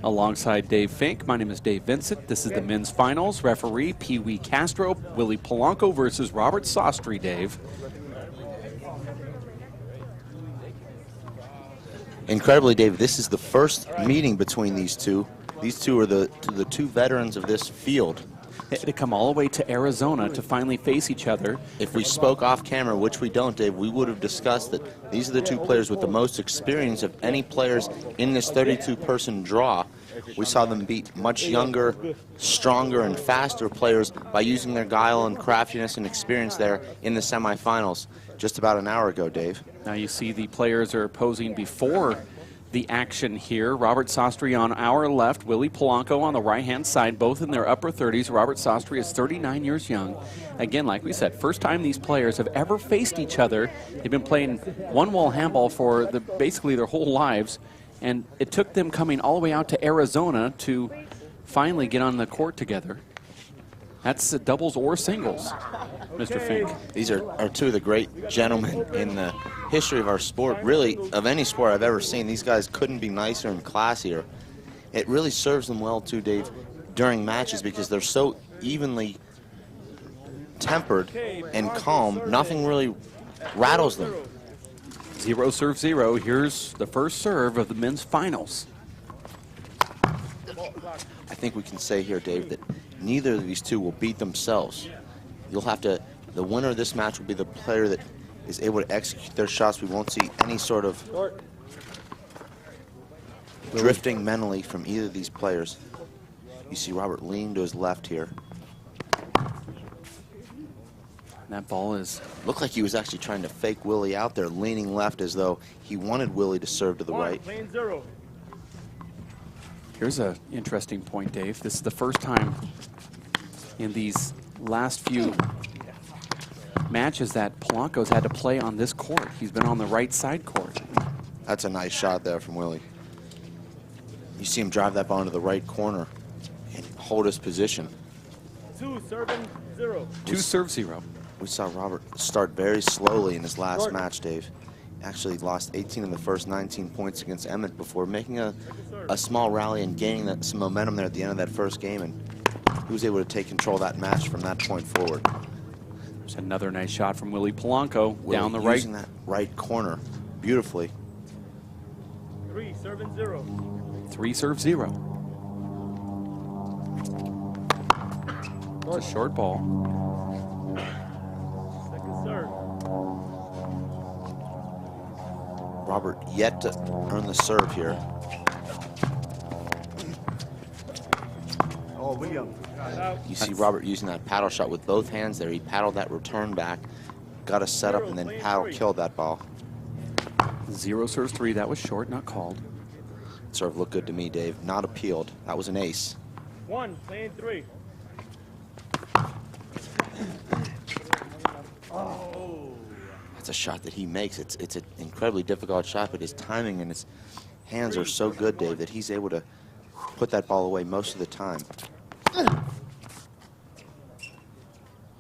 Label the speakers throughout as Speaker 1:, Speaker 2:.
Speaker 1: Alongside Dave Fink, my name is Dave Vincent. This is the men's finals. Referee Pee Wee Castro, Willie Polanco versus Robert Sostre, Dave.
Speaker 2: Incredibly, Dave, this is the first meeting between these two. These two are the two veterans of this field.
Speaker 1: They had to come all the way to Arizona to finally face each other.
Speaker 2: If we spoke off camera, which we don't, Dave, we would have discussed that these are the two players with the most experience of any players in this 32-person draw. We saw them beat much younger, stronger, and faster players by using their guile and craftiness and experience there in the semifinals just about an hour ago, Dave.
Speaker 1: Now you see the players are posing before the action here. Robert Sostre on our left, Willie Polanco on the right-hand side, both in their upper 30s. Robert Sostre is 39 years young. Again, like we said, first time these players have ever faced each other. They've been playing one-wall handball for basically their whole lives, and it took them coming all the way out to Arizona to finally get on the court together. That's doubles or singles, Mr. Fink.
Speaker 2: These are two of the great gentlemen in the history of our sport, really of any sport I've ever seen. These guys couldn't be nicer and classier. It really serves them well too, Dave, during matches because they're so evenly tempered and calm. Nothing really rattles them.
Speaker 1: 0-0. Here's the first serve of the men's finals.
Speaker 2: I think we can say here, Dave, that neither of these two will beat themselves. You'll have to, the winner of this match will be the player that is able to execute their shots. We won't see any sort of drifting mentally from either of these players. You see Robert leaning to his left here.
Speaker 1: That ball is...
Speaker 2: Looked like he was actually trying to fake Willie out there, leaning left as though he wanted Willie to serve to the right.
Speaker 1: Here's an interesting point, Dave. This is the first time in these last few matches that Polanco's had to play on this court. He's been on the right side court.
Speaker 2: That's a nice shot there from Willie. You see him drive that ball into the right corner and hold his position.
Speaker 1: 2-0. 2-0.
Speaker 2: We saw Robert start very slowly in his last match, Dave. Actually lost 18 of the first 19 points against Emmett before making a small rally and gaining some momentum there at the end of that first game, and he was able to take control of that match from that point forward.
Speaker 1: There's another nice shot from Willie Polanco down the right.
Speaker 2: Using that right corner beautifully.
Speaker 1: 3-0. It's a short ball.
Speaker 2: Robert yet to earn the serve here. You see Robert using that paddle shot with both hands there. He paddled that return back, got a setup, and then paddle killed that ball.
Speaker 1: 0-3. That was short, not called.
Speaker 2: Serve looked good to me, Dave. Not appealed. That was an ace.
Speaker 3: 1-3.
Speaker 2: That's a shot that he makes. It's an incredibly difficult shot, but his timing and his hands are so good, Dave, that he's able to put that ball away most of the time.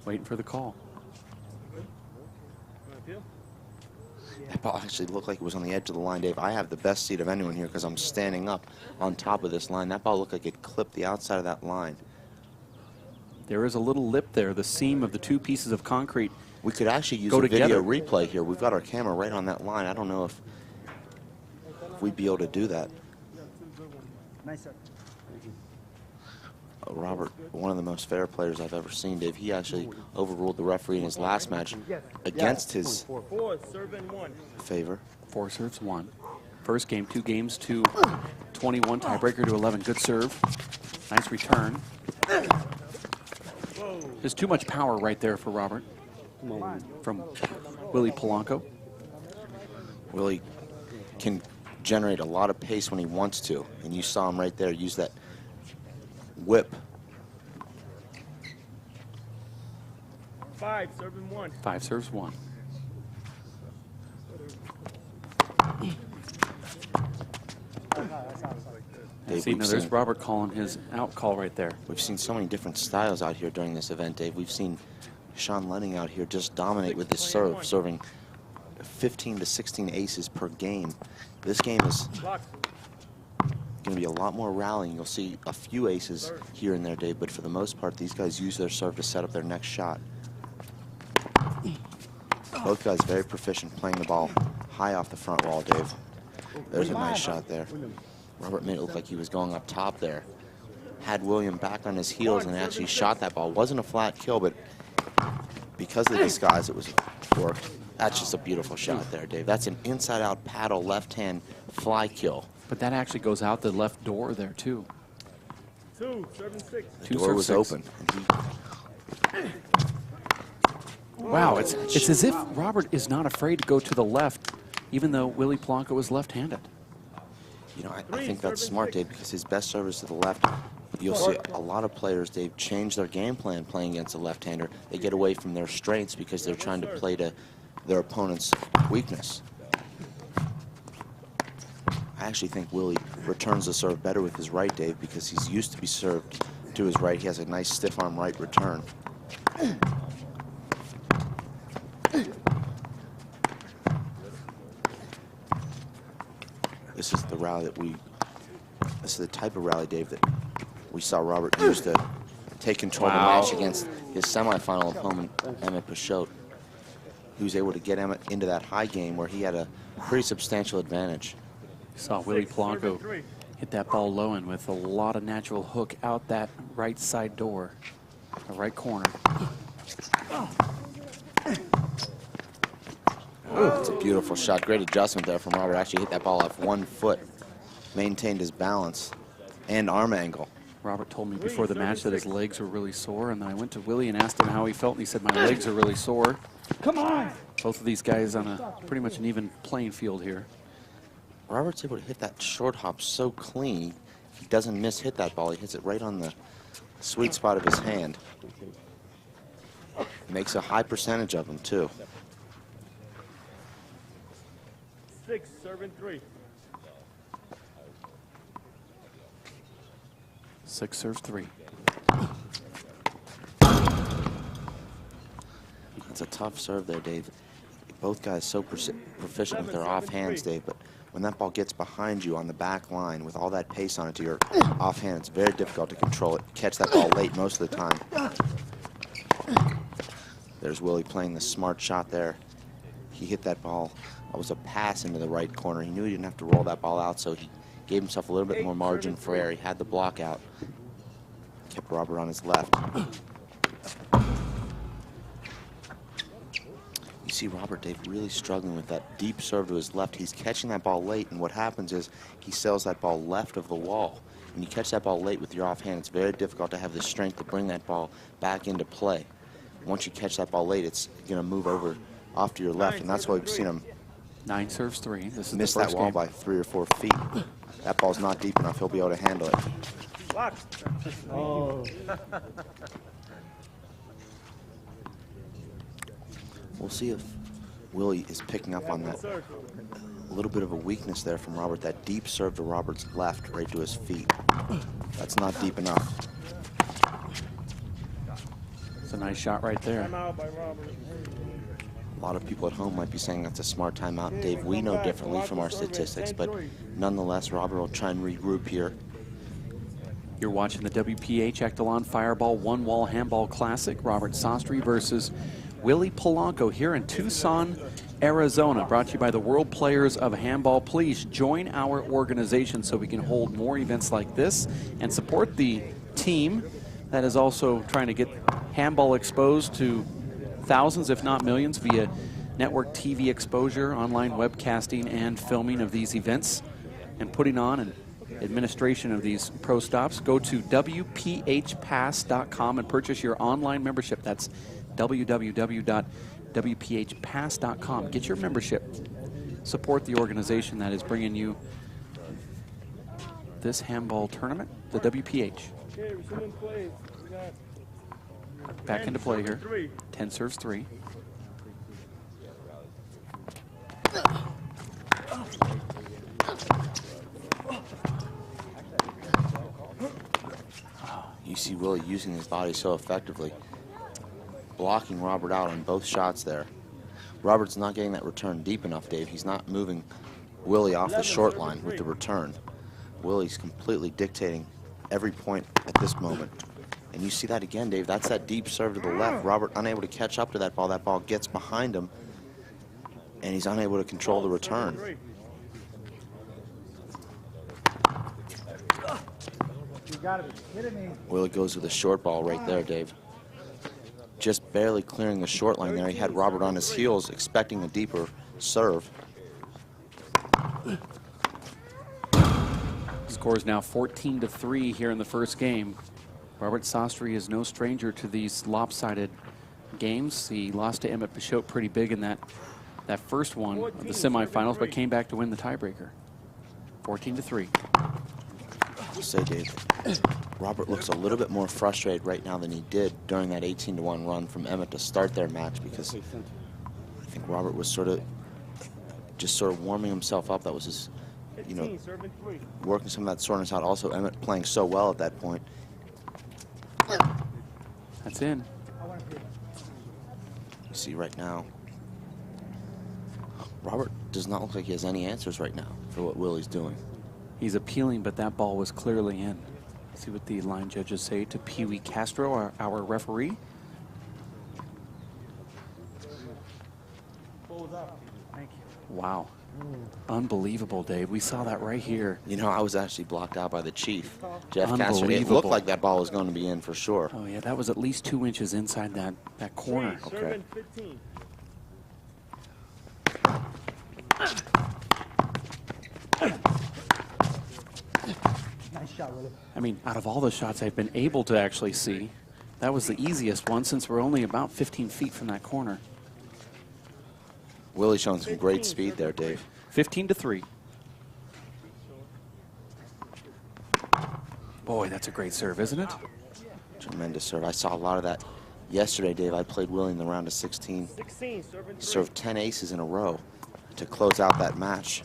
Speaker 1: Waiting for the call.
Speaker 2: That ball actually looked like it was on the edge of the line, Dave. I have the best seat of anyone here because I'm standing up on top of this line. That ball looked like it clipped the outside of that line.
Speaker 1: There is a little lip there, the seam of the two pieces of concrete.
Speaker 2: We could actually use a video replay here. We've got our camera right on that line. I don't know if we'd be able to do that. Robert, one of the most fair players I've ever seen, Dave. He actually overruled the referee in his last match against his favor.
Speaker 1: 4 serves 1. First game, 2 games to 21, tiebreaker to 11. Good serve. Nice return. There's too much power right there for Robert from Willie Polanco.
Speaker 2: Willie can generate a lot of pace when he wants to, and you saw him right there use that whip.
Speaker 3: 5 serving 1.
Speaker 1: 5 serves 1.
Speaker 2: Dave,
Speaker 1: See, now there's Robert calling his out call right there.
Speaker 2: We've seen so many different styles out here during this event, Dave. We've seen Sean Lenning out here just dominate with his serve, serving 15 to 16 aces per game. This game is going to be a lot more rallying. You'll see a few aces here and there, Dave, but for the most part, these guys use their serve to set up their next shot. Both guys very proficient playing the ball high off the front wall, Dave. There's a nice shot there. Robert made it look like he was going up top there. Had William back on his heels and actually shot that ball. Wasn't a flat kill, but because of the disguise, it was worked. That's just a beautiful shot there, Dave. That's an inside-out paddle left-hand fly kill.
Speaker 1: But that actually goes out the left door there, too.
Speaker 3: 2, 7, 6.
Speaker 2: The door was open.
Speaker 1: Wow, it's as if Robert is not afraid to go to the left, even though Willie Polanco is left-handed.
Speaker 2: You know, I think that's smart, Dave, because his best serve is to the left. You'll see a lot of players, Dave, change their game plan playing against a left-hander. They get away from their strengths because they're trying to play to their opponent's weakness. I actually think Willie returns the serve better with his right, Dave, because he's used to be served to his right. He has a nice stiff arm right return. This is the rally that this is the type of rally, Dave, that we saw Robert use to take control of the match against his semifinal opponent, Emmett Pachot. He was able to get Emmett into that high game where he had a pretty substantial advantage.
Speaker 1: Saw Willie Polanco hit that ball low and with a lot of natural hook out that right side door, the right corner.
Speaker 2: It's a beautiful shot. Great adjustment there from Robert. Actually hit that ball off 1 foot, maintained his balance and arm angle.
Speaker 1: Robert told me before the match that his legs were really sore, and then I went to Willie and asked him how he felt, and he said, my legs are really sore.
Speaker 3: Come on!
Speaker 1: Both of these guys on a pretty much an even playing field here.
Speaker 2: Robert's able to hit that short hop so clean. He doesn't miss hit that ball. He hits it right on the sweet spot of his hand. Makes a high percentage of them, too.
Speaker 3: 6, serving 3.
Speaker 1: 6 serves 3.
Speaker 2: That's a tough serve there, Dave. Both guys so proficient with their offhands, Dave, but when that ball gets behind you on the back line with all that pace on it to your offhand, it's very difficult to control it. Catch that ball late most of the time. There's Willie playing the smart shot there. He hit that ball. It was a pass into the right corner. He knew he didn't have to roll that ball out, so he gave himself a little bit more margin for error. He had the block out. Kept Robert on his left. You see Robert, Dave, really struggling with that deep serve to his left. He's catching that ball late, and what happens is he sails that ball left of the wall. When you catch that ball late with your offhand, it's very difficult to have the strength to bring that ball back into play. Once you catch that ball late, it's going to move over off to your left, and that's why we've seen him
Speaker 1: 9 serves 3. This is
Speaker 2: miss
Speaker 1: the first
Speaker 2: that wall
Speaker 1: game.
Speaker 2: by 3 or 4 feet. That ball's not deep enough. He'll be able to handle it.
Speaker 3: Lock. Oh.
Speaker 2: We'll see if Willie is picking up on that. A little bit of a weakness there from Robert. That deep serve to Robert's left, right to his feet. That's not deep enough.
Speaker 1: It's a nice shot right there.
Speaker 3: Timeout by Robert.
Speaker 2: A lot of people at home might be saying that's a smart timeout. Dave, we know differently from our statistics, but nonetheless, Robert will try and regroup here.
Speaker 1: You're watching the WPH Echelon Fireball One Wall Handball Classic. Robert Sostre versus Willie Polanco here in Tucson, Arizona. Brought to you by the World Players of Handball. Please join our organization so we can hold more events like this and support the team that is also trying to get handball exposed to thousands, if not millions, via network TV exposure, online webcasting, and filming of these events, and putting on and administration of these pro stops. Go to WPHpass.com and purchase your online membership. That's www.wphpass.com. Get your membership. Support the organization that is bringing you this handball tournament, the WPH.
Speaker 3: Okay, resuming play. We got
Speaker 1: Back into play here.
Speaker 3: 3.
Speaker 1: 10 serves 3.
Speaker 2: You see Willie using his body so effectively, blocking Robert out on both shots there. Robert's not getting that return deep enough, Dave. He's not moving Willie off the short line with the return. Willie's completely dictating every point at this moment. And you see that again, Dave. That's that deep serve to the left. Robert unable to catch up to that ball. That ball gets behind him, and he's unable to control the return.
Speaker 4: You gotta be kidding me.
Speaker 2: Willie goes with a short ball right there, Dave. Just barely clearing the short line there. He had Robert on his heels, expecting a deeper serve.
Speaker 1: Score is now 14-3 here in the first game. Robert Sostre is no stranger to these lopsided games. He lost to Emmett Pichot pretty big in that first one of the semifinals, but came back to win the tiebreaker. 14-3.
Speaker 2: Say, Dave, Robert looks a little bit more frustrated right now than he did during that 18-1 run from Emmett to start their match, because I think Robert was sort of warming himself up. That was his, you know, working some of that soreness out. Also, Emmett playing so well at that point.
Speaker 1: That's in.
Speaker 2: You see right now, Robert does not look like he has any answers right now for what Willie's doing.
Speaker 1: He's appealing, but that ball was clearly in. See what the line judges say to Pee Wee Castro, our referee.
Speaker 4: Thank you.
Speaker 1: Wow. Unbelievable, Dave. We saw that right here.
Speaker 2: You know, I was actually blocked out by the chief, Jeff Castro. It looked like that ball was going to be in for sure.
Speaker 1: Oh, yeah, that was at least 2 inches inside that corner.
Speaker 2: Okay.
Speaker 4: Nice shot, Willie.
Speaker 1: I mean, out of all the shots I've been able to actually see, that was the easiest one since we're only about 15 feet from that corner.
Speaker 2: Willie's showing some great speed there, Dave.
Speaker 1: 15-3. Boy, that's a great serve, isn't it?
Speaker 2: Tremendous serve. I saw a lot of that yesterday, Dave. I played Willie in the round of 16. He served 10 aces in a row to close out that match.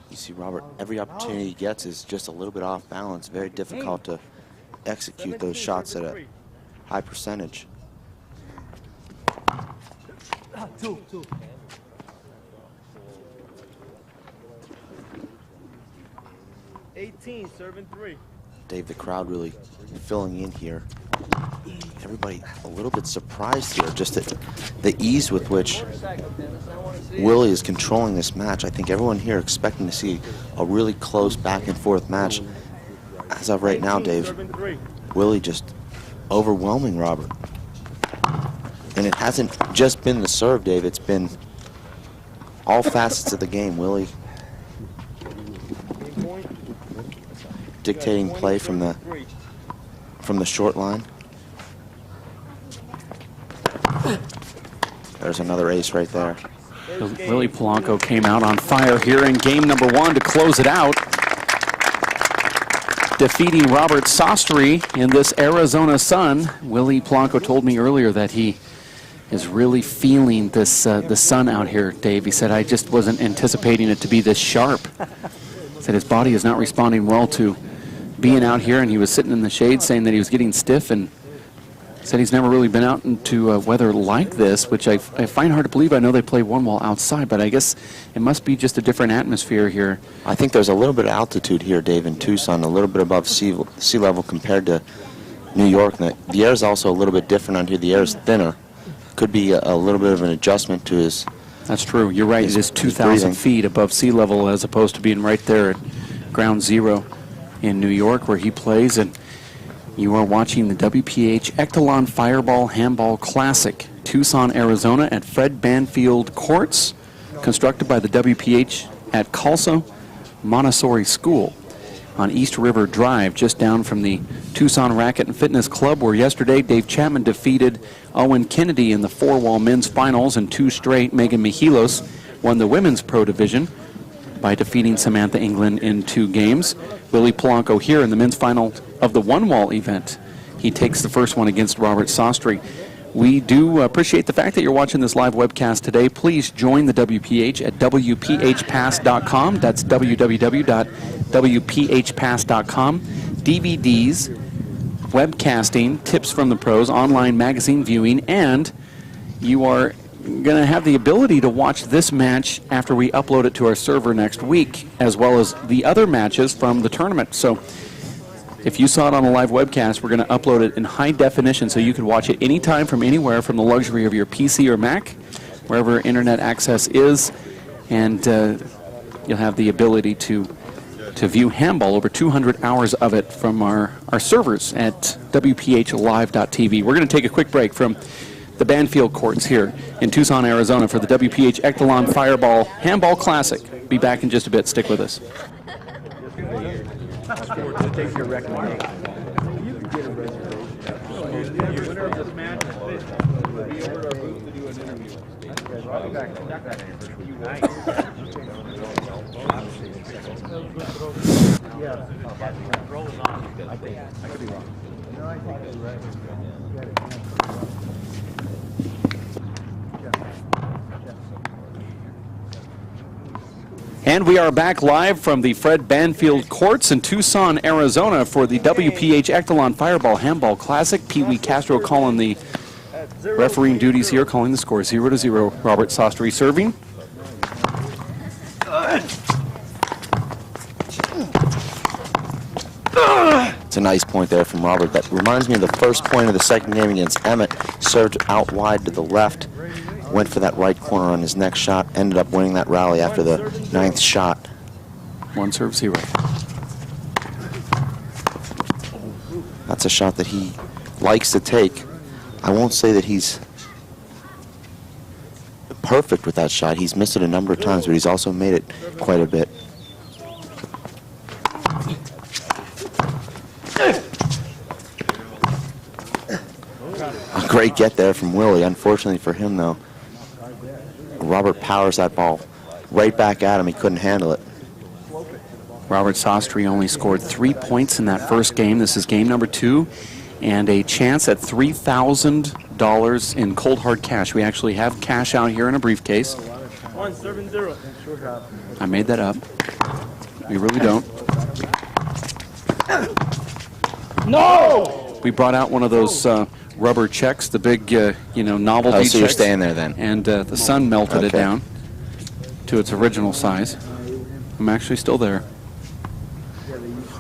Speaker 2: You see, Robert, every opportunity he gets is just a little bit off balance. Very difficult to execute those shots at a high percentage.
Speaker 4: 2.
Speaker 3: 18, serving 3.
Speaker 2: Dave, the crowd really filling in here. Everybody a little bit surprised here, just at the ease with which Willie is controlling this match. I think everyone here expecting to see a really close back and forth match. As of right now, Dave, Willie just overwhelming Robert. And it hasn't just been the serve, Dave. It's been all facets of the game. Willie dictating play from the short line. There's another ace right there.
Speaker 1: Willie Polanco came out on fire here in game number 1 to close it out, defeating Robert Sostre in this Arizona sun. Willie Polanco told me earlier that he is really feeling this the sun out here, Dave. He said, I just wasn't anticipating it to be this sharp. He said his body is not responding well to being out here, and he was sitting in the shade saying that he was getting stiff, and said he's never really been out into weather like this, which I find hard to believe. I know they play one wall outside, but I guess it must be just a different atmosphere here.
Speaker 2: I think there's a little bit of altitude here, Dave, in Tucson, a little bit above sea level compared to New York. The air is also a little bit different out here. The air is thinner. Could be a little bit of an adjustment to his.
Speaker 1: That's true. You're right. It is 2,000 feet above sea level as opposed to being right there at ground zero in New York where he plays. And you are watching the WPH Echelon Fireball Handball Classic, Tucson, Arizona at Fred Banfield Courts, constructed by the WPH at Calso Montessori School on East River Drive, just down from the Tucson Racket and Fitness Club, where yesterday Dave Chapman defeated Owen Kennedy in the 4-wall men's finals, and 2 straight. Megan Michilos won the women's pro division by defeating Samantha England in 2 games. Willie Polanco here in the men's final of the 1-wall event. He takes the first one against Robert Sostre. We do appreciate the fact that you're watching this live webcast today. Please join the WPH at WPHpass.com. That's www.WPHpass.com. DVDs, webcasting, tips from the pros, online magazine viewing, and you are going to have the ability to watch this match after we upload it to our server next week, as well as the other matches from the tournament. So if you saw it on a live webcast, we're going to upload it in high definition so you can watch it anytime from anywhere from the luxury of your PC or Mac, wherever internet access is, and you'll have the ability to view handball, over 200 hours of it from our servers at WPHlive.tv. We're going to take a quick break from the Banfield courts here in Tucson, Arizona for the WPH Echelon Fireball Handball Classic. Be back in just a bit. Stick with us.
Speaker 4: Take your recommendation. You can get a reservation. The winner of this match will be over to our booth to do an interview. I'll be back. Yeah. I could be wrong. No, I think you're right.
Speaker 1: And we are back live from the Fred Banfield courts in Tucson, Arizona for the WPH Echelon Fireball Handball Classic. Pee Wee Castro calling the refereeing duties here, calling the score 0-0. Robert Sostre serving.
Speaker 2: It's a nice point there from Robert. That reminds me of the first point of the second game against Emmett. Served out wide to the left. Went for that right corner on his next shot. Ended up winning that rally after the 9th shot.
Speaker 1: 1-0.
Speaker 2: That's a shot that he likes to take. I won't say that he's perfect with that shot. He's missed it a number of times, but he's also made it quite a bit. A great get there from Willie. Unfortunately for him, though, Robert powers that ball right back at him. He couldn't handle it.
Speaker 1: Robert Sostre only scored 3 points in that first game. This is game number 2, and a chance at $3,000 in cold hard cash. We actually have cash out here in a briefcase.
Speaker 3: 1-7-0.
Speaker 1: I made that up. We really don't.
Speaker 3: No!
Speaker 1: We brought out one of those rubber checks, the big, novelty
Speaker 2: Oh, so
Speaker 1: checks.
Speaker 2: you're staying there then?
Speaker 1: And the sun melted it
Speaker 2: Okay.
Speaker 1: down to its original size. I'm actually still there.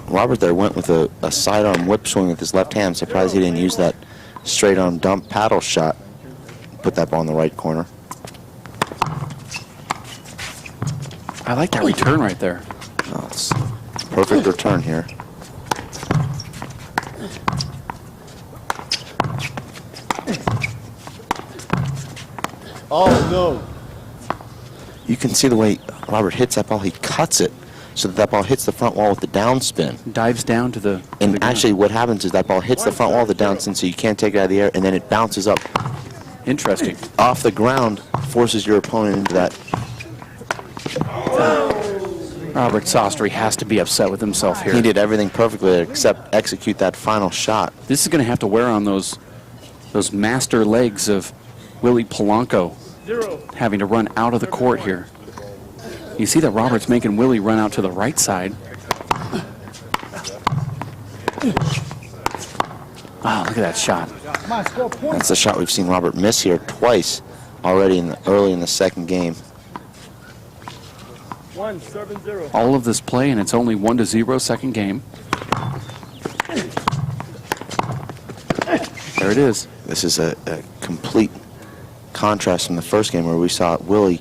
Speaker 2: Robert there went with a sidearm whip swing with his left hand. Surprised he didn't use that straight arm dump paddle shot. Put that ball in the right corner.
Speaker 1: I like that return right there.
Speaker 2: Oh, it's a perfect return here.
Speaker 3: Oh, no.
Speaker 2: You can see the way Robert hits that ball. He cuts it so that ball hits the front wall with the downspin.
Speaker 1: Dives down to the
Speaker 2: And
Speaker 1: ground.
Speaker 2: actually what happens is that ball hits the front wall of the downspin, so you can't take it out of the air, and then it bounces up
Speaker 1: Interesting.
Speaker 2: off the ground, forces your opponent into that.
Speaker 1: Robert Sostre has to be upset with himself here.
Speaker 2: He did everything perfectly except execute that final shot.
Speaker 1: This is going to have to wear on those master legs of Willie Polanco,
Speaker 3: 0.
Speaker 1: having to run out of the court here. You see that Robert's making Willie run out to the right side. Wow, look at that shot.
Speaker 4: Come on, score points.
Speaker 2: That's a shot we've seen Robert miss here twice already early in the second game.
Speaker 3: 1-7-0.
Speaker 1: All of this play, and it's only 1-0 second game. There it is.
Speaker 2: This is a complete contrast from the first game where we saw Willie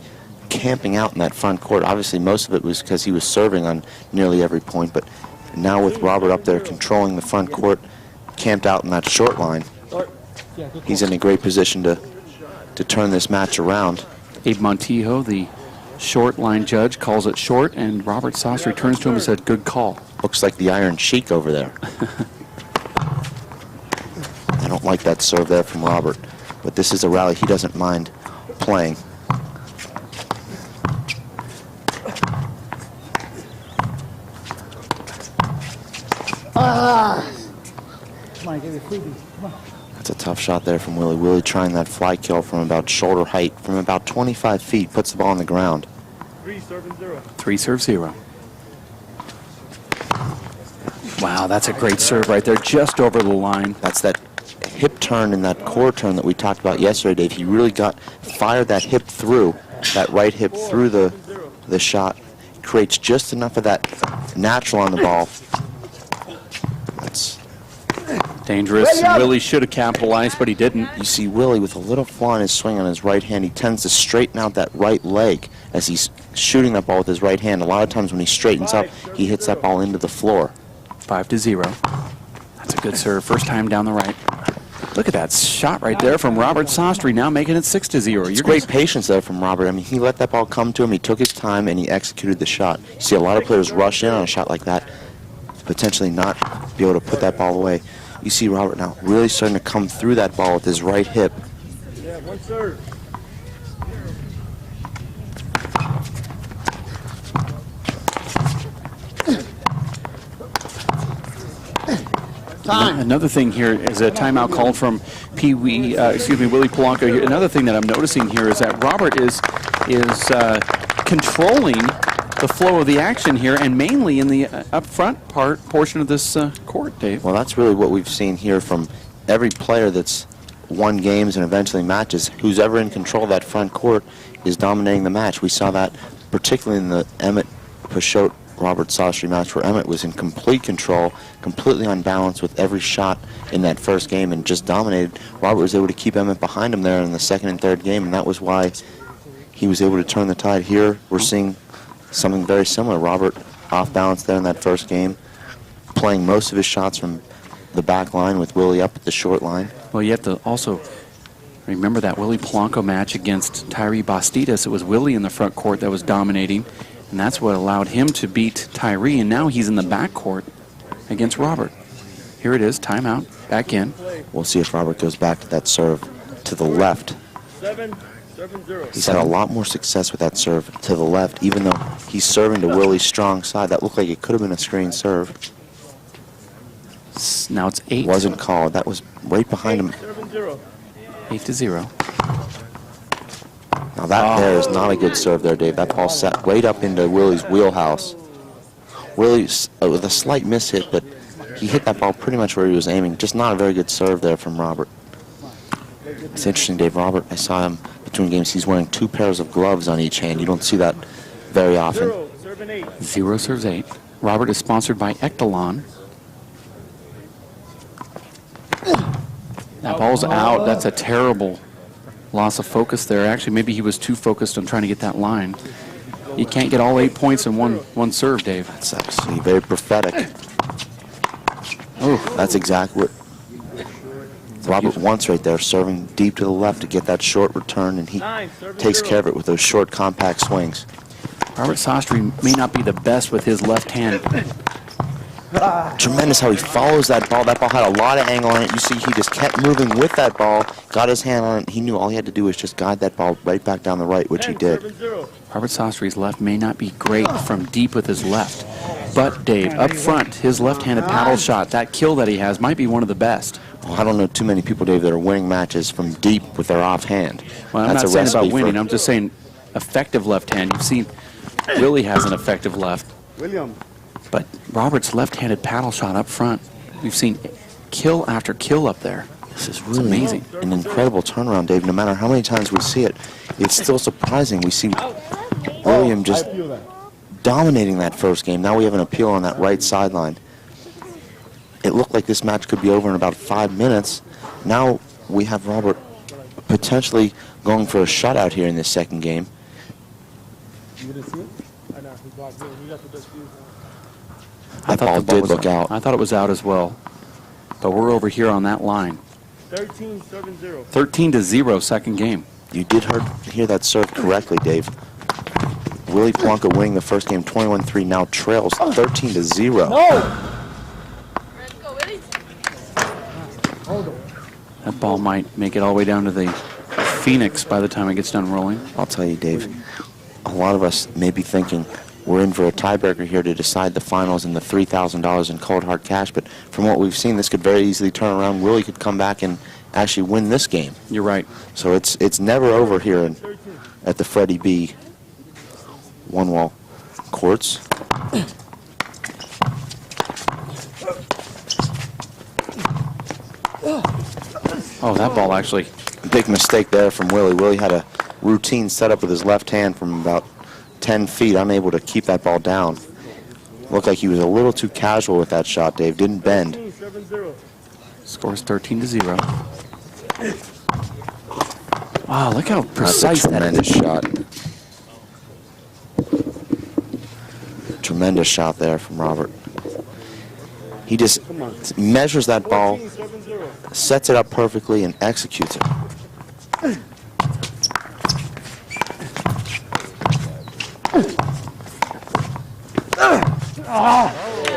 Speaker 2: camping out in that front court. Obviously, most of it was because he was serving on nearly every point, but now with Robert up there controlling the front court, camped out in that short line, he's in a great position to turn this match around.
Speaker 1: Abe Montijo, the short line judge, calls it short, and Robert Sostre turns to him and said, "Good call."
Speaker 2: Looks like the Iron Sheik over there. I don't like that serve there from Robert, but this is a rally he doesn't mind playing.
Speaker 4: Come on, give me a freebie. Come on.
Speaker 2: That's a tough shot there from Willie. Willie trying that fly kill from about shoulder height, from about 25 feet, puts the ball on the ground.
Speaker 3: 3-7-0.
Speaker 1: 3-0. Wow, that's a great serve right there, just over the line.
Speaker 2: That's that hip turn and that core turn that we talked about yesterday, Dave. He really got fired that hip through, that right hip through the shot. Creates just enough of that natural on the ball. That's
Speaker 1: dangerous. Willie should have capitalized, but he didn't.
Speaker 2: You see Willie with a little flaw in his swing on his right hand. He tends to straighten out that right leg as he's shooting that ball with his right hand. A lot of times when he straightens up, he hits that ball into the floor.
Speaker 1: 5-0. That's a good serve. First time down the right. Look at that shot right there from Robert Sostre, now making it 6-0.
Speaker 2: It's great patience there from Robert. I mean, he let that ball come to him, he took his time, and he executed the shot. You see a lot of players rush in on a shot like that, potentially not be able to put that ball away. You see Robert now really starting to come through that ball with his right hip.
Speaker 3: Yeah, one serve.
Speaker 1: Another thing here is a timeout called from Willie Polanco. Here. Another thing that I'm noticing here is that Robert is controlling the flow of the action here, and mainly in the up front portion of this court, Dave.
Speaker 2: Well, that's really what we've seen here from every player that's won games and eventually matches. Who's ever in control of that front court is dominating the match. We saw that particularly in the Emmett Pashot Robert Sostre match, where Emmett was in complete control, completely unbalanced with every shot in that first game and just dominated. Robert was able to keep Emmett behind him there in the second and third game, and that was why he was able to turn the tide. Here we're seeing something very similar. Robert off balance there in that first game, playing most of his shots from the back line with Willie up at the short line.
Speaker 1: Well, you have to also remember that Willie Polanco match against Tyree Bastidas. It was Willie in the front court that was dominating, and that's what allowed him to beat Tyree, and now he's in the back court against Robert. Here it is, timeout, back in.
Speaker 2: We'll see if Robert goes back to that serve to the left.
Speaker 3: 7-0.
Speaker 2: He's had a lot more success with that serve to the left, even though he's serving to Willie's strong side. That looked like it could have been a screen serve.
Speaker 1: Now it's 8.
Speaker 2: Wasn't called. That was right behind him.
Speaker 3: 7-0.
Speaker 1: 8-0.
Speaker 2: Now that there is not a good serve there, Dave. That ball sat right up into Willie's wheelhouse. Willie with a slight miss hit, but he hit that ball pretty much where he was aiming. Just not a very good serve there from Robert. It's interesting, Dave. Robert, I saw him between games. He's wearing 2 pairs of gloves on each hand. You don't see that very often.
Speaker 3: 0, serving 8.
Speaker 1: 0 serves 8. Robert is sponsored by Ectalon. That ball's out. That's a terrible loss of focus there. Actually, maybe he was too focused on trying to get that line. You can't get all 8 points in one serve, Dave.
Speaker 2: That's actually very prophetic. Oh, that's exactly what Robert wants right there, serving deep to the left to get that short return, and he takes care of it with those short, compact swings.
Speaker 1: Robert Sostre may not be the best with his left hand.
Speaker 2: Tremendous how he follows that ball. That ball had a lot of angle on it. You see he just kept moving with that ball, got his hand on it. He knew all he had to do was just guide that ball right back down the right, which he did.
Speaker 1: Robert Sostre's left may not be great from deep with his left, but Dave, up front, his left-handed paddle shot, that kill that he has, might be one of the best.
Speaker 2: Well, I don't know too many people, Dave, that are winning matches from deep with their offhand.
Speaker 1: Well, I'm not saying about winning. I'm just saying effective left hand. You've seen Willie has an effective left.
Speaker 3: William.
Speaker 1: But Robert's left-handed paddle shot up front, we've seen kill after kill up there.
Speaker 2: This is really amazing. An incredible turnaround, Dave. No matter how many times we see it, it's still surprising. We see William just dominating that first game. Now we have an appeal on that right sideline. It looked like this match could be over in about 5 minutes. Now we have Robert potentially going for a shutout here in this second game. That ball did look out.
Speaker 1: I thought it was out as well. But we're over here on that line.
Speaker 3: 13-0.
Speaker 1: 13-0 second game.
Speaker 2: You did hear that serve correctly, Dave. Willie Polanco winning the first game 21-3, now trails 13-0.
Speaker 1: That ball might make it all the way down to the Phoenix by the time it gets done rolling.
Speaker 2: I'll tell you, Dave, a lot of us may be thinking we're in for a tiebreaker here to decide the finals and the $3,000 in cold hard cash, but from what we've seen, this could very easily turn around. Willie could come back and actually win this game.
Speaker 1: You're right.
Speaker 2: So it's never over here at the Freddie B. One-wall courts.
Speaker 1: Oh, that ball actually.
Speaker 2: Big mistake there from Willie. Willie had a routine setup with his left hand from about 10 feet, unable to keep that ball down. Looked like he was a little too casual with that shot, Dave. Didn't bend.
Speaker 3: 13-7-0.
Speaker 1: Scores 13-0. Wow, look how
Speaker 2: That's a
Speaker 1: precise that
Speaker 2: tremendous
Speaker 1: is.
Speaker 2: shot. Tremendous shot there from Robert. He just measures that ball,
Speaker 3: 14-7-0.
Speaker 2: sets it up perfectly, and executes it.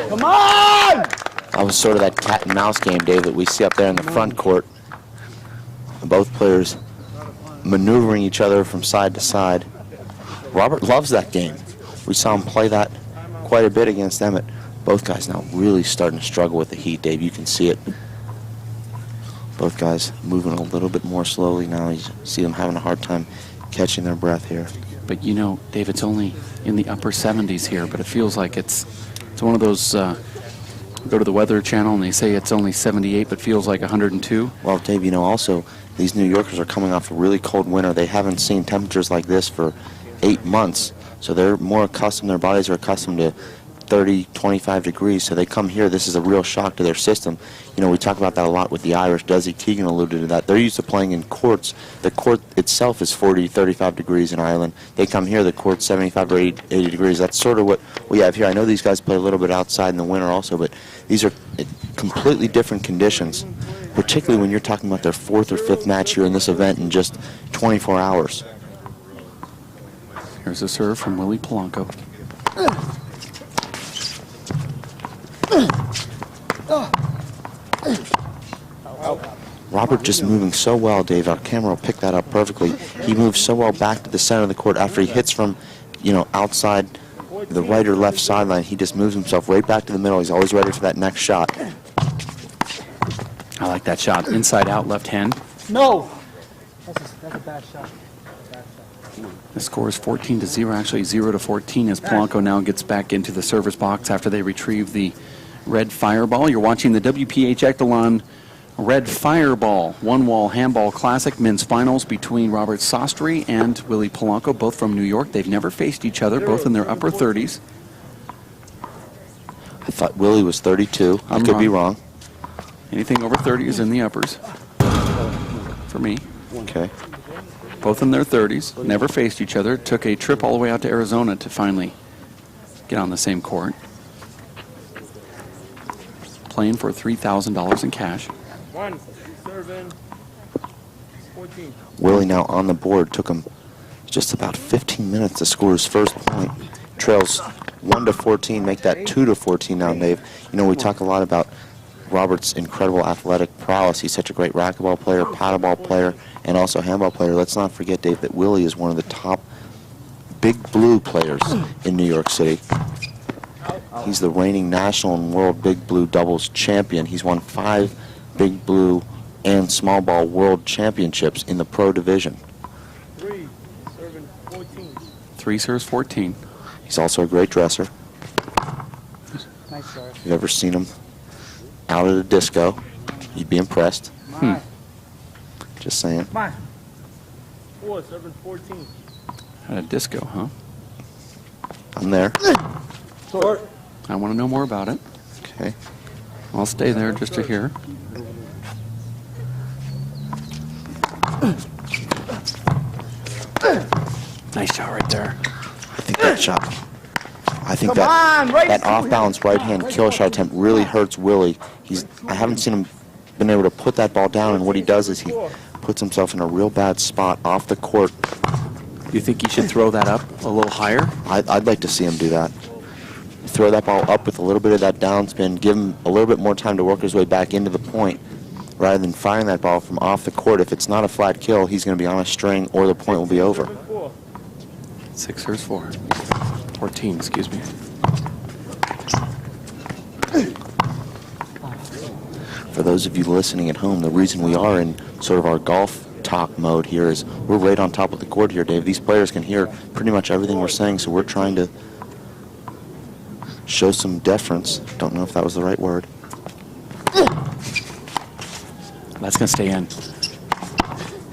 Speaker 3: Come on!
Speaker 2: That was sort of that cat and mouse game, Dave, that we see up there in the front court. Both players maneuvering each other from side to side. Robert loves that game. We saw him play that quite a bit against Emmett. Both guys now really starting to struggle with the heat, Dave. You can see it. Both guys moving a little bit more slowly now. You see them having a hard time catching their breath here.
Speaker 1: But you know, Dave, it's only in the upper 70s here, but it feels like it's one of those, go to the Weather Channel and they say it's only 78, but feels like 102.
Speaker 2: Well, Dave, you know, also, these New Yorkers are coming off a really cold winter. They haven't seen temperatures like this for 8 months, so they're more accustomed, their bodies are accustomed to 30, 25 degrees, so they come here. This is a real shock to their system. You know, we talk about that a lot with the Irish. Desi Keegan alluded to that. They're used to playing in courts. The court itself is 40, 35 degrees in Ireland. They come here, the court's 75 or 80 degrees. That's sort of what we have here. I know these guys play a little bit outside in the winter also, but these are completely different conditions, particularly when you're talking about their 4th or 5th match here in this event in just 24 hours.
Speaker 1: Here's a serve from Willie Polanco.
Speaker 2: Robert just moving so well, Dave. Our camera will pick that up perfectly. He moves so well back to the center of the court after he hits from, you know, outside the right or left sideline. He just moves himself right back to the middle. He's always ready for that next shot.
Speaker 1: I like that shot. Inside out, left hand.
Speaker 3: No! That's a bad shot.
Speaker 1: The score is 14-0, actually 0-14 as Polanco now gets back into the service box after they retrieve the red fireball. You're watching the WPH Echelon Red Fireball one-wall handball classic men's finals between Robert Sostre and Willie Polanco, both from New York. They've never faced each other, both in their upper 30s.
Speaker 2: I thought Willie was 32. I
Speaker 1: I'm
Speaker 2: could be
Speaker 1: wrong.
Speaker 2: wrong.
Speaker 1: Anything over 30 is in the uppers for me.
Speaker 2: Okay.
Speaker 1: Both in their 30s, never faced each other. Took a trip all the way out to Arizona to finally get on the same court. Playing for $3,000 in cash.
Speaker 3: One, serve in. 14.
Speaker 2: Willie now on the board. Took him just about 15 minutes to score his first point. Trails 1-14, make that 2-14 now, Dave. You know, we talk a lot about Robert's incredible athletic prowess. He's such a great racquetball player, paddleball player, and also handball player. Let's not forget, Dave, that Willie is one of the top big blue players in New York City. He's the reigning national and world big blue doubles champion. He's won 5 big blue and small ball world championships in the pro division.
Speaker 3: 3, serving 14.
Speaker 1: 3 serves 14.
Speaker 2: He's also a great dresser.
Speaker 3: Nice serve.
Speaker 2: If you've ever seen him out at a disco, you'd be impressed. Just saying.
Speaker 3: 4, serving 14.
Speaker 1: At a disco, huh?
Speaker 2: I'm there.
Speaker 3: Short.
Speaker 1: I want to know more about it.
Speaker 2: Okay.
Speaker 1: I'll stay there just to hear. Nice shot right there.
Speaker 2: I think that shot, that off-balance right-hand kill shot attempt really hurts Willie. I haven't seen him been able to put that ball down, and what he does is he puts himself in a real bad spot off the court.
Speaker 1: You think he should throw that up a little higher?
Speaker 2: I'd like to see him do that. Throw that ball up with a little bit of that downspin, give him a little bit more time to work his way back into the point, rather than firing that ball from off the court. If it's not a flat kill, he's going to be on a string, or the point will be over.
Speaker 1: 6 serves 4. 14, excuse me.
Speaker 2: For those of you listening at home, the reason we are in sort of our golf talk mode here is we're right on top of the court here, Dave. These players can hear pretty much everything we're saying, so we're trying to show some deference. Don't know if that was the right word.
Speaker 1: That's going to stay in.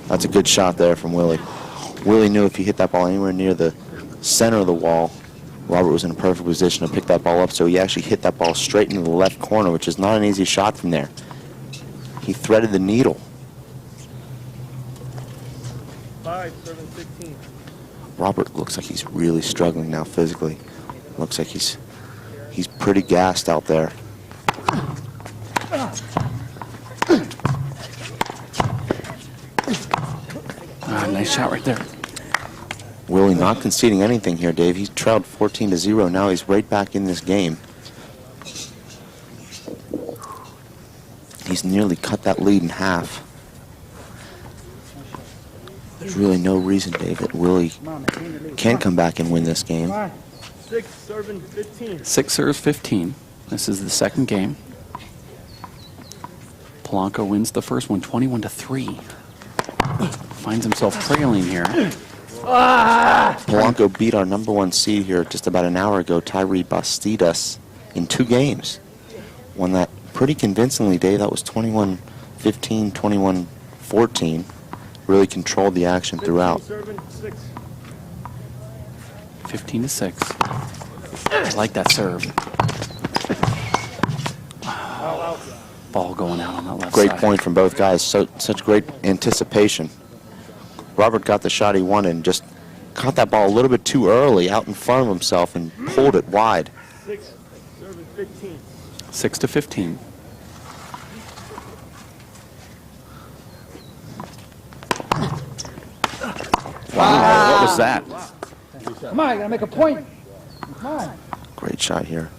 Speaker 2: That's a good shot there from Willie. Willie knew if he hit that ball anywhere near the center of the wall, Robert was in a perfect position to pick that ball up, so he actually hit that ball straight into the left corner, which is not an easy shot from there. He threaded the needle.
Speaker 3: 5-7-15.
Speaker 2: Robert looks like he's really struggling now physically. Looks like he's pretty gassed out there.
Speaker 1: Nice shot right there.
Speaker 2: Willie not conceding anything here, Dave. He's trailed 14-0. Now he's right back in this game. He's nearly cut that lead in half. There's really no reason, Dave, that Willie can't come back and win this game.
Speaker 3: 6-7-15.
Speaker 1: 6 serves 15. This is the second game. Polanco wins the first one, 21-3. Finds himself trailing here.
Speaker 2: Polanco beat our #1 seed here just about an hour ago, Tyree Bastidas, in 2 games. Won that pretty convincingly, Dave. That was 21-15, 21-14. Really controlled the action throughout.
Speaker 1: 15-6. I like that serve. Ball going out on that left
Speaker 2: Great
Speaker 1: side.
Speaker 2: point from both guys. Such great anticipation. Robert got the shot he wanted and just caught that ball a little bit too early out in front of himself and pulled it wide.
Speaker 3: 6-7-15.
Speaker 1: 6-15. Wow, what was that?
Speaker 5: Come on, you gotta make a point. Come on.
Speaker 2: Great shot here.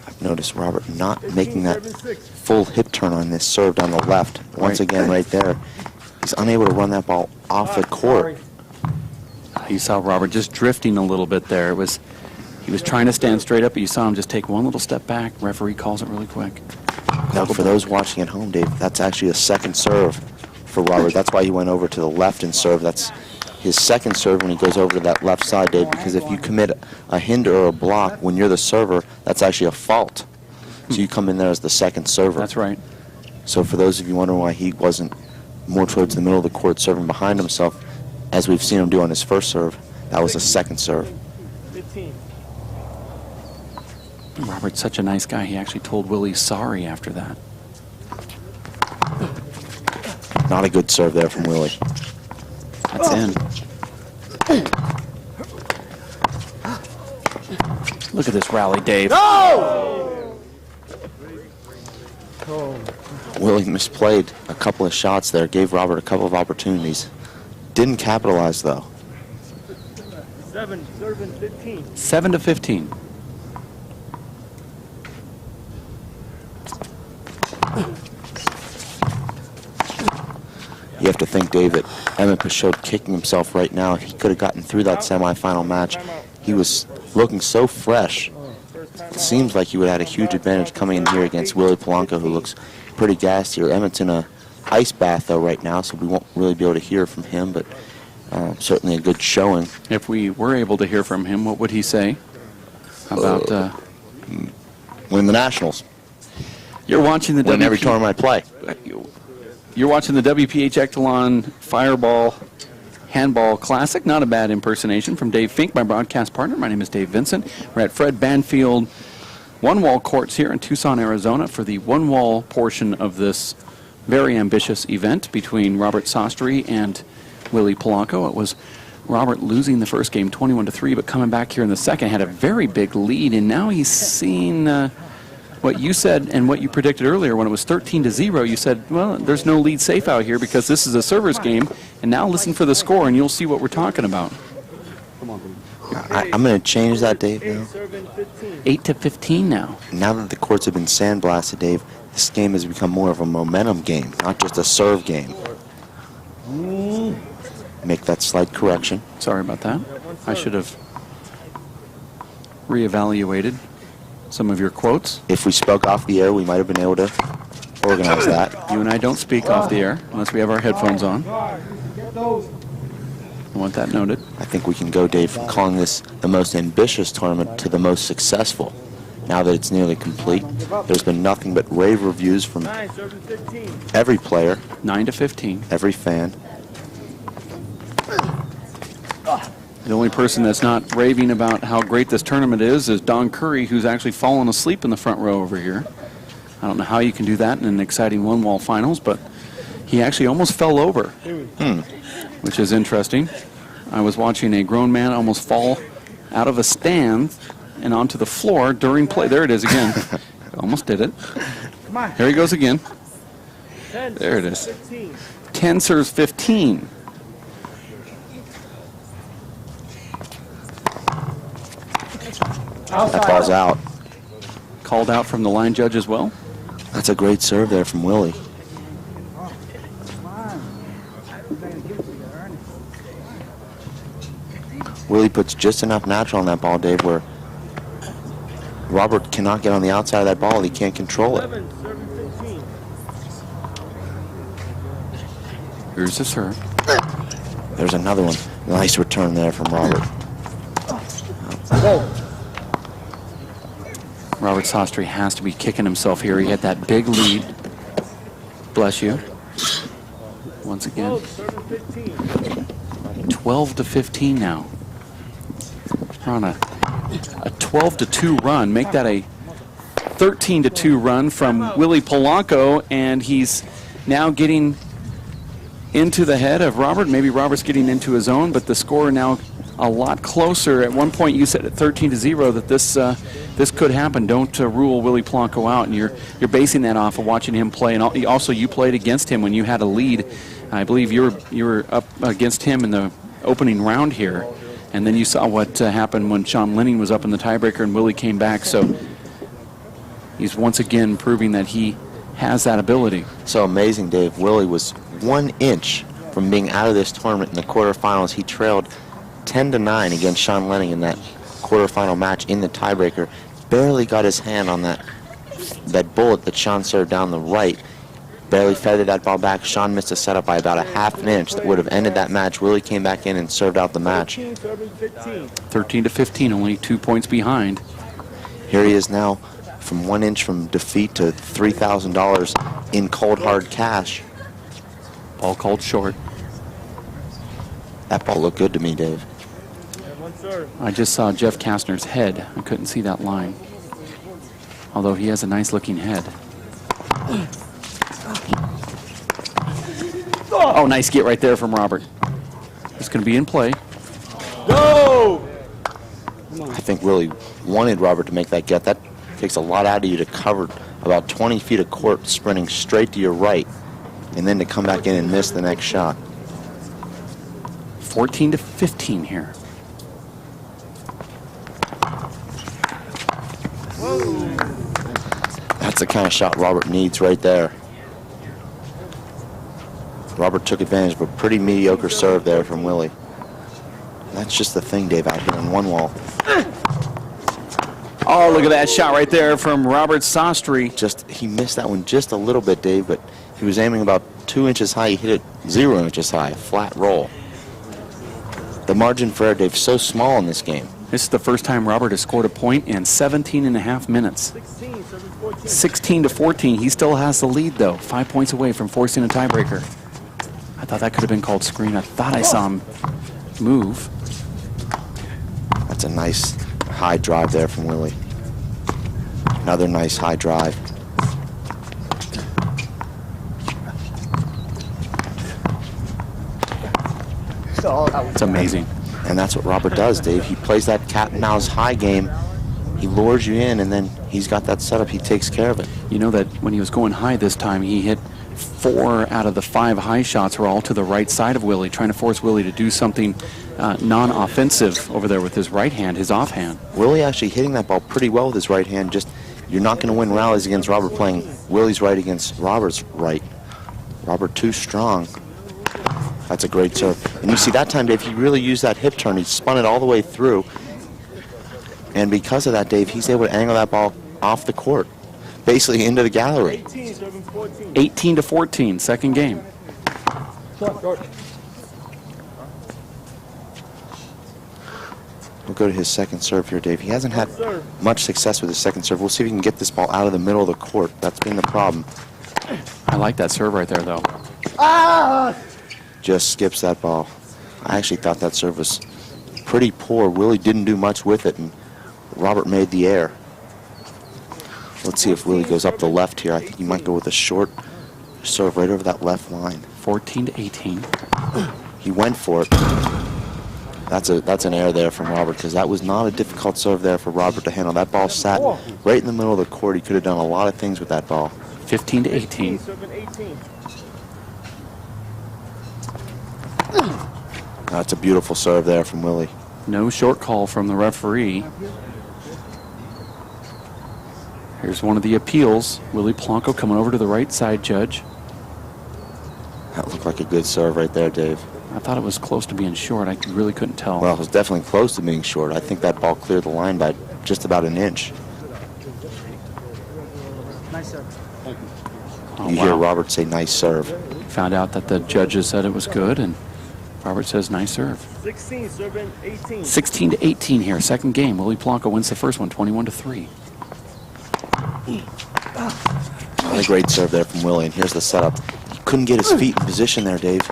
Speaker 2: I've noticed Robert not making that full hip turn on this serve down the left. Once again, right there, he's unable to run that ball off the court.
Speaker 1: You saw Robert just drifting a little bit there. He was trying to stand straight up, but you saw him just take one little step back. Referee calls it really quick.
Speaker 2: Now, for those watching at home, Dave, that's actually a second serve for Robert. That's why he went over to the left and served. That's his second serve when he goes over to that left side, Dave, because if you commit a hinder or a block when you're the server, that's actually a fault. So you come in there as the second server.
Speaker 1: That's right.
Speaker 2: So for those of you wondering why he wasn't more towards the middle of the court serving behind himself, as we've seen him do on his first serve, that was a second serve.
Speaker 3: 15.
Speaker 1: Robert's such a nice guy, he actually told Willie sorry after that.
Speaker 2: Not a good serve there from Willie.
Speaker 1: That's in. Look at this rally, Dave.
Speaker 2: Willie misplayed a couple of shots there, gave Robert a couple of opportunities. Didn't capitalize, though.
Speaker 3: 7-15.
Speaker 1: 7-15.
Speaker 2: You have to think, Dave, that Emmett Pashot kicking himself right now. If he could have gotten through that semifinal match, he was looking so fresh. It seems like he would have had a huge advantage coming in here against Willie Polanco, who looks pretty gassed here. Emmett's in a ice bath, though, right now, so we won't really be able to hear from him, but certainly a good showing.
Speaker 1: If we were able to hear from him, what would he say about...
Speaker 2: Win the Nationals.
Speaker 1: You're watching the
Speaker 2: Win every tournament I play.
Speaker 1: You're watching the WPH Echelon Fireball Handball Classic. Not a bad impersonation from Dave Fink, my broadcast partner. My name is Dave Vincent. We're at Fred Banfield one-wall courts here in Tucson, Arizona for the one-wall portion of this very ambitious event between Robert Sostre and Willie Polanco. It was Robert losing the first game 21-3, but coming back here in the second had a very big lead, and now he's seen what you said and what you predicted earlier when it was 13-0. You said, well, there's no lead safe out here because this is a server's game, and now listen for the score and you'll see what we're talking about.
Speaker 2: I'm going to change that, Dave, now.
Speaker 1: 8-15 now.
Speaker 2: Now that the courts have been sandblasted, Dave, this game has become more of a momentum game, not just a serve game. Make that slight correction.
Speaker 1: Sorry about that. I should have reevaluated some of your quotes.
Speaker 2: If we spoke off the air, we might have been able to organize that.
Speaker 1: You and I don't speak off the air unless we have our headphones on. I want that noted.
Speaker 2: I think we can go, Dave, from calling this the most ambitious tournament to the most successful. Now that it's nearly complete, there's been nothing but rave reviews from every player,
Speaker 1: 9-15.
Speaker 2: every fan.
Speaker 1: The only person that's not raving about how great this tournament is Don Curry, who's actually fallen asleep in the front row over here. I don't know how you can do that in an exciting one-wall finals, but he actually almost fell over, which is interesting. I was watching a grown man almost fall out of a stand and onto the floor during play. There it is again. Almost did it. Here he goes again. There it is. 10 serves 15.
Speaker 2: That ball's out.
Speaker 1: Called out from the line judge as well.
Speaker 2: That's a great serve there from Willie. Willie puts just enough natural on that ball, Dave, where Robert cannot get on the outside of that ball. He can't control it.
Speaker 1: Here's the serve.
Speaker 2: There's another one. Nice return there from Robert.
Speaker 1: Robert Sostre has to be kicking himself here. He had that big lead. Bless you. Once again. 12 to 15 now. We're on a 12 to 2 run. Make that a 13 to 2 run from Willie Polanco, and he's now getting into the head of Robert. Maybe Robert's getting into his own, but the score now a lot closer. At one point you said at 13 to 0 that this could happen. Don't rule Willie Polanco out, and you're basing that off of watching him play. And also you played against him when you had a lead. I believe you were up against him in the opening round here, and then you saw what happened when Sean Lenning was up in the tiebreaker and Willie came back. So he's once again proving that he has that ability.
Speaker 2: So amazing, Dave. Willie was 1 inch from being out of this tournament in the quarterfinals. He trailed 10 to 9 against Sean Lenning in that quarterfinal match in the tiebreaker. Barely got his hand on that bullet that Sean served down the right. Barely feathered that ball back. Sean missed a setup by about a half an inch that would have ended that match. Willie came back in and served out the match.
Speaker 1: 13 to 15, only 2 points behind.
Speaker 2: Here he is now, from 1 inch from defeat to $3,000 in cold hard cash.
Speaker 1: Ball called short.
Speaker 2: That ball looked good to me, Dave.
Speaker 1: I just saw Jeff Kastner's head. I couldn't see that line, although he has a nice looking head. Oh, nice get right there from Robert. It's going to be in play.
Speaker 3: Go!
Speaker 2: I think Willie wanted Robert to make that get. That takes a lot out of you to cover about 20 feet of court, sprinting straight to your right, and then to come back in and miss the next shot.
Speaker 1: 14 to 15 here.
Speaker 2: That's the kind of shot Robert needs right there. Robert took advantage of a pretty mediocre serve there from Willie. That's just the thing, Dave, out here on one wall.
Speaker 1: Oh, look at that shot right there from Robert Sostre.
Speaker 2: He missed that one just a little bit, Dave, but he was aiming about 2 inches high. He hit it 0 inches high, flat roll. The margin for error, Dave, so small in this game.
Speaker 1: This is the first time Robert has scored a point in 17 and a half minutes. 16 to 14. He still has the lead, though. 5 points away from forcing a tiebreaker. I thought that could have been called screen. I thought I saw him move.
Speaker 2: That's a nice high drive there from Willie. Another nice high drive.
Speaker 1: It's amazing.
Speaker 2: And that's what Robert does, Dave. He plays that cat and mouse high game. He lures you in, and then he's got that setup. He takes care of it.
Speaker 1: You know that when he was going high this time, he hit 4 out of the 5 high shots were all to the right side of Willie, trying to force Willie to do something non-offensive over there with his right hand, his offhand.
Speaker 2: Willie actually hitting that ball pretty well with his right hand. Just, you're not going to win rallies against Robert playing Willie's right against Robert's right. Robert too strong. That's a great serve. And you see that time, Dave, he really used that hip turn. He spun it all the way through. And because of that, Dave, he's able to angle that ball off the court, basically into the gallery.
Speaker 1: 18 to 14, second game.
Speaker 2: We'll go to his second serve here, Dave. He hasn't had much success with his second serve. We'll see if he can get this ball out of the middle of the court. That's been the problem.
Speaker 1: I like that serve right there, though.
Speaker 2: Just skips that ball. I actually thought that serve was pretty poor. Willie didn't do much with it, and Robert made the air. Let's see if Willie goes up the left here. I think he might go with a short serve right over that left line.
Speaker 1: 14-18.
Speaker 2: He went for it. That's an error there from Robert, because that was not a difficult serve there for Robert to handle. That ball sat right in the middle of the court. He could have done a lot of things with that ball.
Speaker 1: 15-18.
Speaker 2: That's a beautiful serve there from Willie.
Speaker 1: No short call from the referee. Here's one of the appeals. Willie Polanco coming over to the right side, Judge.
Speaker 2: That looked like a good serve right there, Dave.
Speaker 1: I thought it was close to being short. I really couldn't tell.
Speaker 2: Well, it was definitely close to being short. I think that ball cleared the line by just about an inch.
Speaker 5: Nice serve.
Speaker 1: Oh,
Speaker 2: You hear Robert say, nice serve.
Speaker 1: Found out that the judges said it was good, and Robert says, nice serve.
Speaker 3: 16, serving 18.
Speaker 1: 16-18 here, second game. Willie Polanco wins the first one, 21-3.
Speaker 2: What a great serve there from Willie, and here's the setup. He couldn't get his feet in position there, Dave.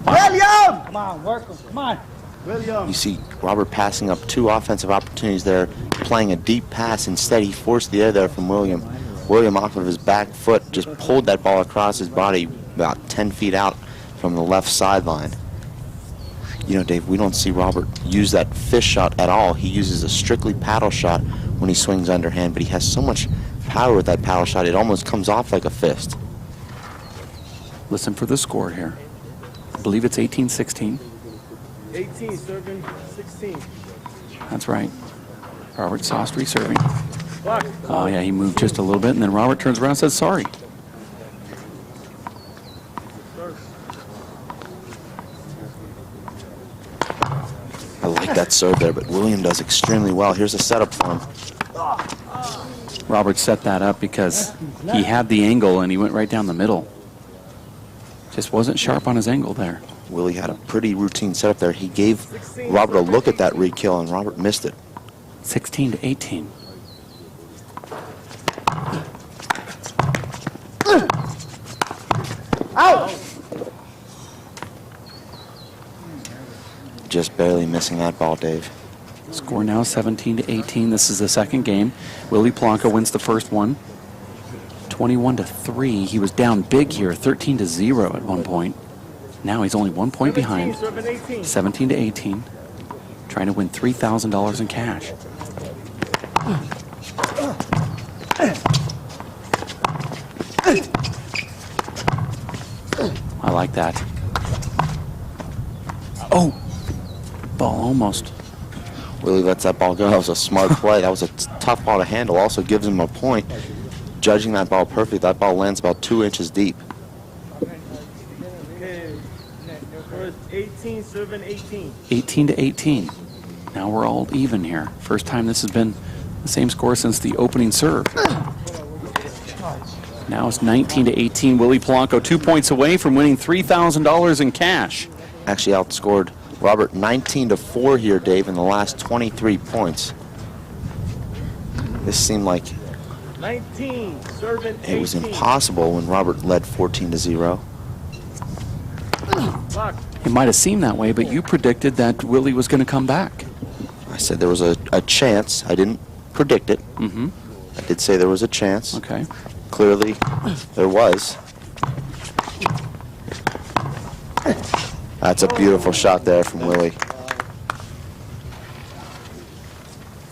Speaker 5: William! Come on, work him. Come on.
Speaker 3: William.
Speaker 2: You see Robert passing up 2 offensive opportunities there, playing a deep pass. Instead, he forced the air there from William. William, off of his back foot, just pulled that ball across his body about 10 feet out from the left sideline. You know, Dave, we don't see Robert use that fish shot at all. He uses a strictly paddle shot when he swings underhand, but he has so much power with that paddle shot, it almost comes off like a fist.
Speaker 1: Listen for the score here. I believe it's 18-16.
Speaker 3: 18, serving 16.
Speaker 1: That's right. Robert Sostre serving.
Speaker 3: Block.
Speaker 1: Oh, yeah, he moved just a little bit, and then Robert turns around and says, sorry.
Speaker 2: I like that serve there, but William does extremely well. Here's a setup for him.
Speaker 1: Robert set that up because he had the angle, and he went right down the middle. Just wasn't sharp on his angle there.
Speaker 2: Willie had a pretty routine setup there. He gave Robert a look at that re-kill, and Robert missed it.
Speaker 1: 16-18.
Speaker 5: Out!
Speaker 2: Just barely missing that ball, Dave.
Speaker 1: Score now 17-18. This is the second game. Willie Polanco wins the first one. 21-3. He was down big here, 13-0 at one point. Now he's only 1 point behind. 17-18. Trying to win $3,000 in cash. I like that. Oh! Ball almost.
Speaker 2: Willie lets that ball go. That was a smart play. That was a tough ball to handle. Also gives him a point. Judging that ball perfectly, that ball lands about 2 inches deep.
Speaker 3: Okay. 18, serving 18.
Speaker 1: 18-18. Now we're all even here. First time this has been the same score since the opening serve. Now it's 19-18. Willie Polanco 2 points away from winning $3,000 in cash.
Speaker 2: Actually outscored Robert 19-4 here, Dave, in the last 23 points. This seemed like
Speaker 3: 19, serving 18.
Speaker 2: it was impossible when Robert led 14-0.
Speaker 3: Block.
Speaker 1: It might have seemed that way, but you predicted that Willie was going to come back.
Speaker 2: I said there was a chance. I didn't predict it.
Speaker 1: Mm-hmm.
Speaker 2: I did say there was a chance.
Speaker 1: Okay.
Speaker 2: Clearly, there was. That's a beautiful shot there from Willie.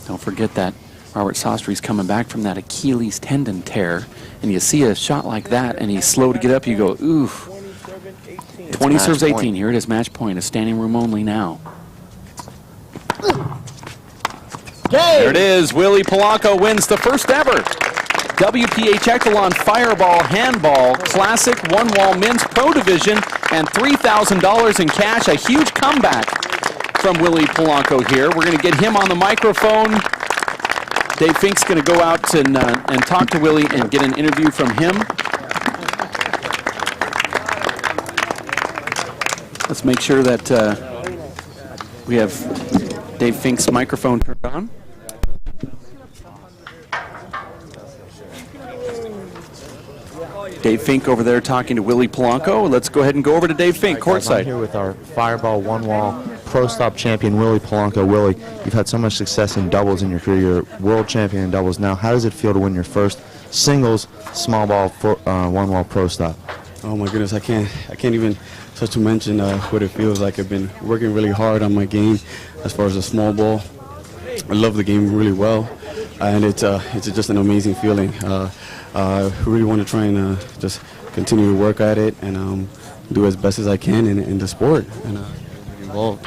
Speaker 1: Don't forget that Robert Sostre's coming back from that Achilles tendon tear, and you see a shot like that, and he's slow to get up. You go, ooh. 20 serves 18.
Speaker 2: Point.
Speaker 1: Here it is, match point. A standing room only now. There it is. Willie Polanco wins the first ever WPH Echelon Fireball Handball Classic One-Wall Men's Pro Division and $3,000 in cash. A huge comeback from Willie Polanco here. We're going to get him on the microphone. Dave Fink's going to go out and talk to Willie and get an interview from him. Let's make sure that we have Dave Fink's microphone turned on. Dave Fink over there talking to Willie Polanco. Let's go ahead and go over to Dave Fink,
Speaker 6: Guys, I'm
Speaker 1: courtside.
Speaker 6: here with our Fireball One Wall
Speaker 2: pro stop champion Willie Polanco. Willie, you've had so much success in doubles in your career. You're world champion in doubles now. How does it feel to win your first singles small ball one wall pro stop?
Speaker 6: Oh my goodness, I can't even start to mention what it feels like. I've been working really hard on my game as far as a small ball. I love the game really well, and it's just an amazing feeling. I really want to try and just continue to work at it and do as best as I can in the sport and get involved.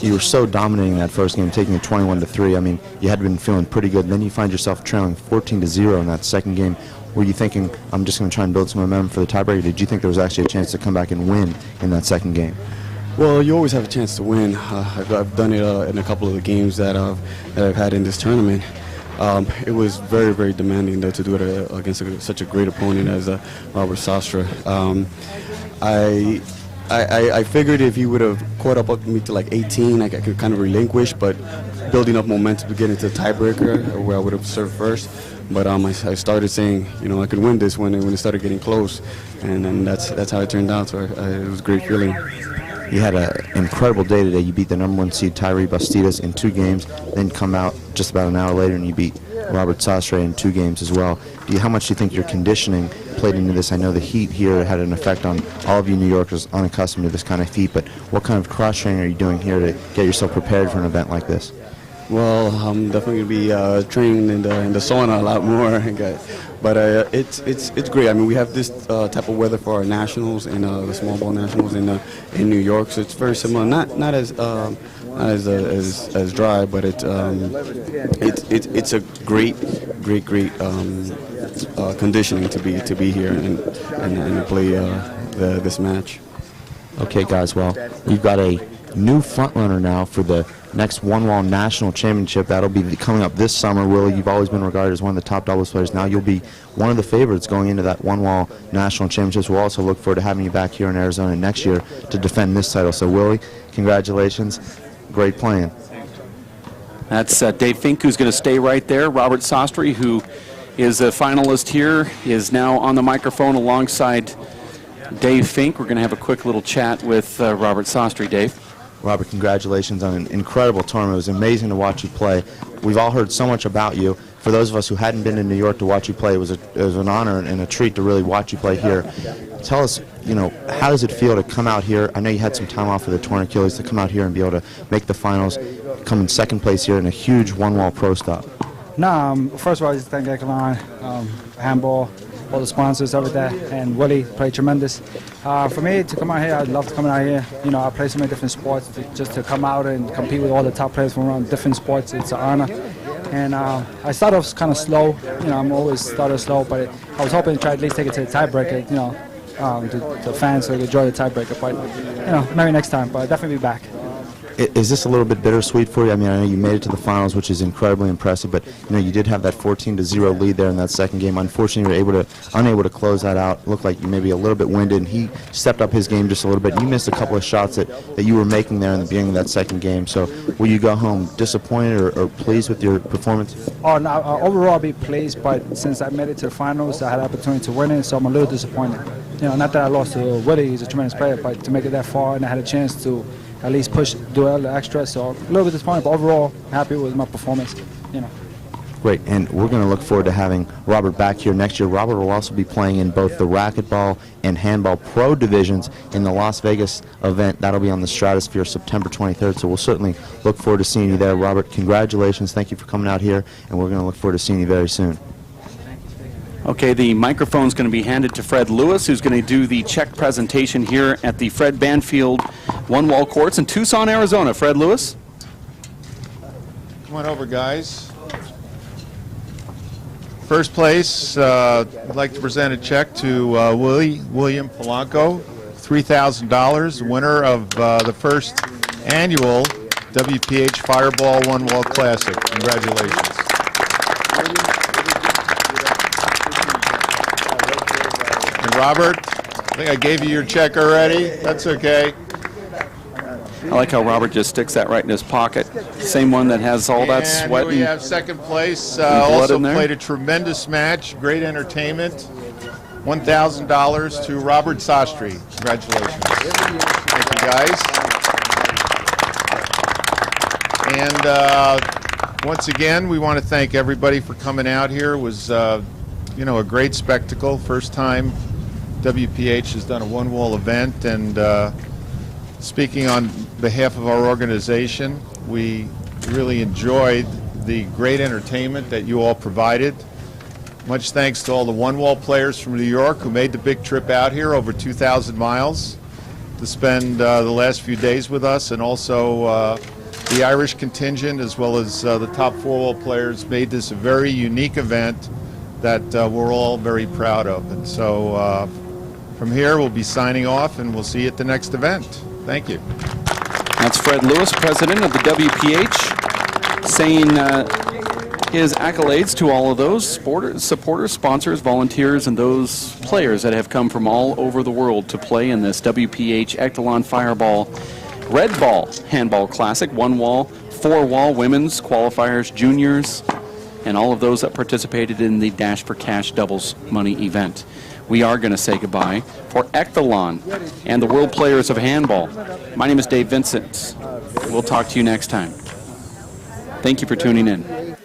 Speaker 2: You were so dominating that first game, taking it 21-3. I mean, you had been feeling pretty good. And then you find yourself trailing 14-0 in that second game. Were you thinking, I'm just going to try and build some momentum for the tiebreaker? Did you think there was actually a chance to come back and win in that second game?
Speaker 6: Well, you always have a chance to win. I've done it in a couple of the games that I've had in this tournament. It was very, very demanding though to do it against such a great opponent as Robert Sostre. I figured if he would have caught up with me to like 18, I could kind of relinquish, but building up momentum to get into the tiebreaker where I would have served first. But I started saying, I could win this when it started getting close, and then that's how it turned out. So it was a great feeling.
Speaker 2: You had an incredible day today. You beat the #1 seed Tyree Bastidas in 2 games, then come out just about an hour later and you beat Robert Sostre in 2 games as well. How much do you think your conditioning played into this? I know the heat here had an effect on all of you New Yorkers unaccustomed to this kind of heat, but what kind of cross training are you doing here to get yourself prepared for an event like this?
Speaker 6: Well, I'm definitely going to be training in the sauna a lot more, but it's great. I mean, we have this type of weather for our nationals and the small ball nationals in New York, so it's very similar. Not as dry, but it's a great conditioning to be here and play this match.
Speaker 2: Okay, guys. Well, you've got a new front runner now for the next one-wall national championship. That'll be coming up this summer. Willie, you've always been regarded as one of the top doubles players. Now you'll be one of the favorites going into that one-wall national championships. We'll also look forward to having you back here in Arizona next year to defend this title. So, Willie, congratulations. Great playing.
Speaker 1: That's Dave Fink, who's going to stay right there. Robert Sostre, who is a finalist here, is now on the microphone alongside Dave Fink. We're going to have a quick little chat with Robert Sostre. Dave.
Speaker 2: Robert, congratulations on an incredible tournament. It was amazing to watch you play. We've all heard so much about you. For those of us who hadn't been in New York to watch you play, it was an honor and a treat to really watch you play here. Tell us, how does it feel to come out here? I know you had some time off for the torn Achilles, to come out here and be able to make the finals, come in second place here in a huge one-wall pro stop.
Speaker 5: First of all, I just thank Echelon, Handball, all the sponsors, everything, and Willie played tremendous. For me to come out here, I'd love to come out here. I play so many different sports. Just to come out and compete with all the top players from around different sports, it's an honor. And I started off kind of slow. I'm always started slow, but I was hoping to try at least take it to the tiebreaker. The fans so they enjoy the tiebreaker. But maybe next time. But I'll definitely be back.
Speaker 2: Is this a little bit bittersweet for you? I mean, I know you made it to the finals, which is incredibly impressive, but you did have that 14-0 lead there in that second game. Unfortunately, you were unable to close that out. Looked like you maybe a little bit winded, and he stepped up his game just a little bit. You missed a couple of shots that you were making there in the beginning of that second game. So will you go home disappointed or pleased with your performance?
Speaker 5: Overall, I'll be pleased, but since I made it to the finals, I had the opportunity to win it, so I'm a little disappointed. Not that I lost to Willie, he's a tremendous player, but to make it that far, and I had a chance to at least do a little extra, so a little bit disappointed, but overall happy with my performance.
Speaker 2: Great, and we're going to look forward to having Robert back here next year. Robert will also be playing in both the racquetball and handball pro divisions in the Las Vegas event. That'll be on the Stratosphere September 23rd, so we'll certainly look forward to seeing you there. Robert, congratulations. Thank you for coming out here, and we're going to look forward to seeing you very soon.
Speaker 1: Okay, the microphone's going to be handed to Fred Lewis, who's going to do the check presentation here at the Fred Banfield one-wall courts in Tucson, Arizona. Fred Lewis.
Speaker 7: Come on over, guys. First place, I'd like to present a check to William Polanco, $3,000, winner of the first annual WPH Fireball One-Wall Classic. Congratulations. And Robert, I think I gave you your check already. That's okay.
Speaker 1: I like how Robert just sticks that right in his pocket. Same one that has all that sweat.
Speaker 7: And we have second place. Also played a tremendous match. Great entertainment. $1,000 to Robert Sostre. Congratulations. Thank you, guys. And once again, we want to thank everybody for coming out here. It was, you know, a great spectacle. First time WPH has done a one-wall event, and speaking on behalf of our organization, we really enjoyed the great entertainment that you all provided. Much thanks to all the one-wall players from New York who made the big trip out here, over 2,000 miles, to spend the last few days with us, and also the Irish contingent, as well as the top four-wall players, made this a very unique event that we're all very proud of. And so from here, we'll be signing off, and we'll see you at the next event. Thank you.
Speaker 1: That's Fred Lewis, president of the WPH, saying his accolades to all of those supporters, sponsors, volunteers, and those players that have come from all over the world to play in this WPH Echelon Fireball Red Ball Handball Classic, one-wall, four-wall women's qualifiers, juniors, and all of those that participated in the Dash for Cash doubles money event. We are going to say goodbye for Echelon and the World Players of Handball. My name is Dave Vincent. We'll talk to you next time. Thank you for tuning in.